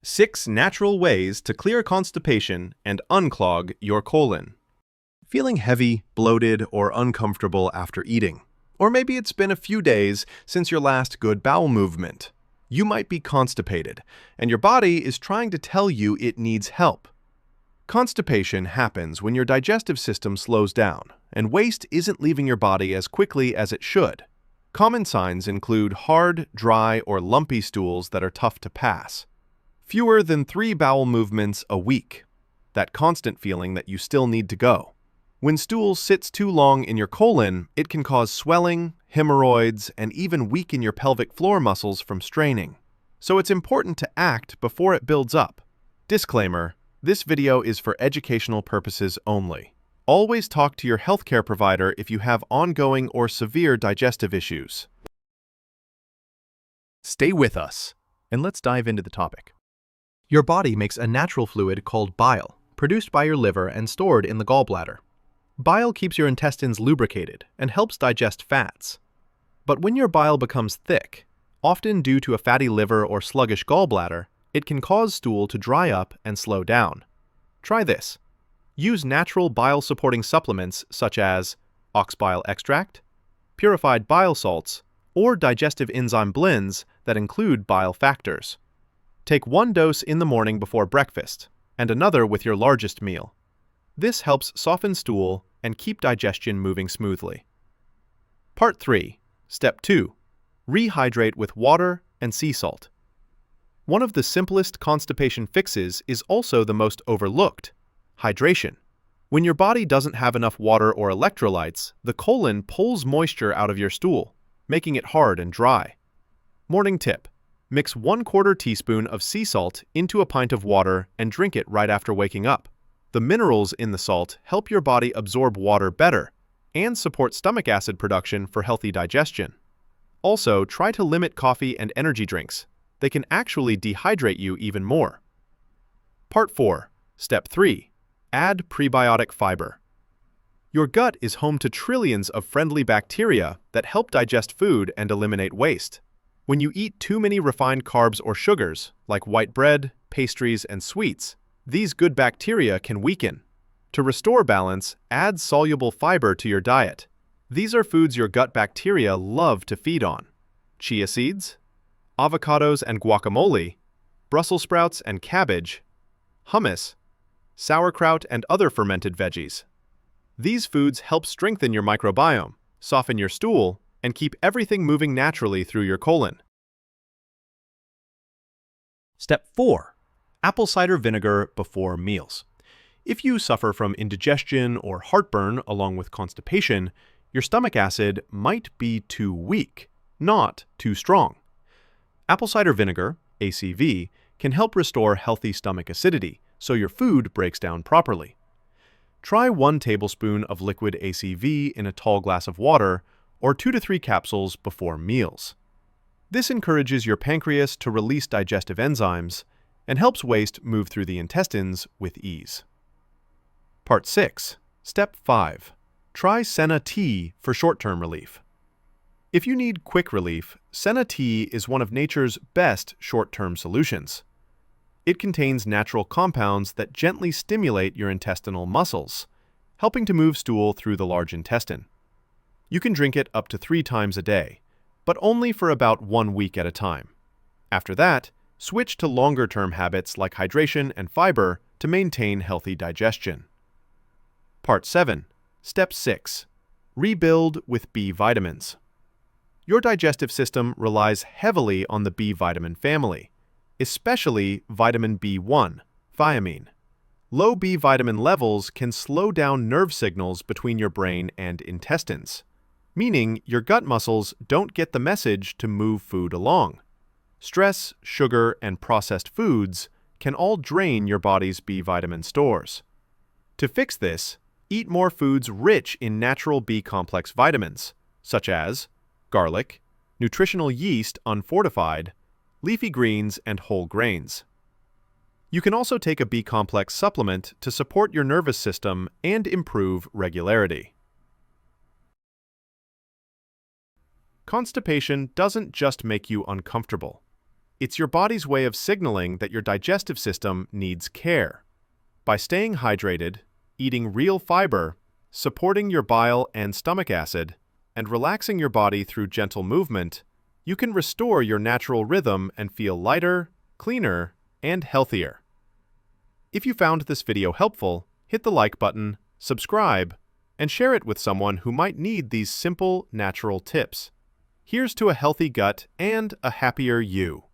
6 natural ways to clear constipation and unclog your colon. Feeling heavy, bloated, or uncomfortable after eating. Or maybe it's been a few days since your last good bowel movement. You might be constipated, and your body is trying to tell you it needs help. Constipation happens when your digestive system slows down, and waste isn't leaving your body as quickly as it should. Common signs include hard, dry, or lumpy stools that are tough to pass. Fewer than 3 bowel movements a week. That constant feeling that you still need to go. When stool sits too long in your colon, it can cause swelling, hemorrhoids, and even weaken your pelvic floor muscles from straining. So it's important to act before it builds up. Disclaimer: this video is for educational purposes only. Always talk to your healthcare provider if you have ongoing or severe digestive issues. Stay with us, and let's dive into the topic. Your body makes a natural fluid called bile, produced by your liver and stored in the gallbladder. Bile keeps your intestines lubricated and helps digest fats. But when your bile becomes thick, often due to a fatty liver or sluggish gallbladder, it can cause stool to dry up and slow down. Try this. Use natural bile-supporting supplements such as ox bile extract, purified bile salts, or digestive enzyme blends that include bile factors. Take 1 dose in the morning before breakfast, and another with your largest meal. This helps soften stool and keep digestion moving smoothly. Part 3. Step 2. Rehydrate with water and sea salt. One of the simplest constipation fixes is also the most overlooked: hydration. When your body doesn't have enough water or electrolytes, the colon pulls moisture out of your stool, making it hard and dry. Morning tip: mix 1/4 teaspoon of sea salt into a pint of water and drink it right after waking up. The minerals in the salt help your body absorb water better and support stomach acid production for healthy digestion. Also, try to limit coffee and energy drinks. They can actually dehydrate you even more. Part 4. Step 3. Add prebiotic fiber. Your gut is home to trillions of friendly bacteria that help digest food and eliminate waste. When you eat too many refined carbs or sugars, like white bread, pastries, and sweets, these good bacteria can weaken. To restore balance, add soluble fiber to your diet. These are foods your gut bacteria love to feed on: chia seeds, avocados and guacamole, Brussels sprouts and cabbage, hummus, sauerkraut, and other fermented veggies. These foods help strengthen your microbiome, soften your stool, and keep everything moving naturally through your colon. Step 4. Apple cider vinegar before meals. If you suffer from indigestion or heartburn along with constipation, your stomach acid might be too weak, not too strong. Apple cider vinegar, ACV, can help restore healthy stomach acidity so your food breaks down properly. Try 1 tablespoon of liquid ACV in a tall glass of water, or 2 to 3 capsules before meals. This encourages your pancreas to release digestive enzymes and helps waste move through the intestines with ease. Part 6. Step 5. Try Senna tea for short-term relief. If you need quick relief, Senna tea is one of nature's best short-term solutions. It contains natural compounds that gently stimulate your intestinal muscles, helping to move stool through the large intestine. You can drink it up to 3 times a day, but only for about 1 week at a time. After that, switch to longer-term habits like hydration and fiber to maintain healthy digestion. Part 7. Step 6. Rebuild with B vitamins. Your digestive system relies heavily on the B vitamin family, especially vitamin B1, thiamine. Low B vitamin levels can slow down nerve signals between your brain and intestines, meaning your gut muscles don't get the message to move food along. Stress, sugar, and processed foods can all drain your body's B vitamin stores. To fix this, eat more foods rich in natural B-complex vitamins, such as garlic, nutritional yeast unfortified, leafy greens, and whole grains. You can also take a B-complex supplement to support your nervous system and improve regularity. Constipation doesn't just make you uncomfortable. It's your body's way of signaling that your digestive system needs care. By staying hydrated, eating real fiber, supporting your bile and stomach acid, and relaxing your body through gentle movement, you can restore your natural rhythm and feel lighter, cleaner, and healthier. If you found this video helpful, hit the like button, subscribe, and share it with someone who might need these simple, natural tips. Here's to a healthy gut and a happier you.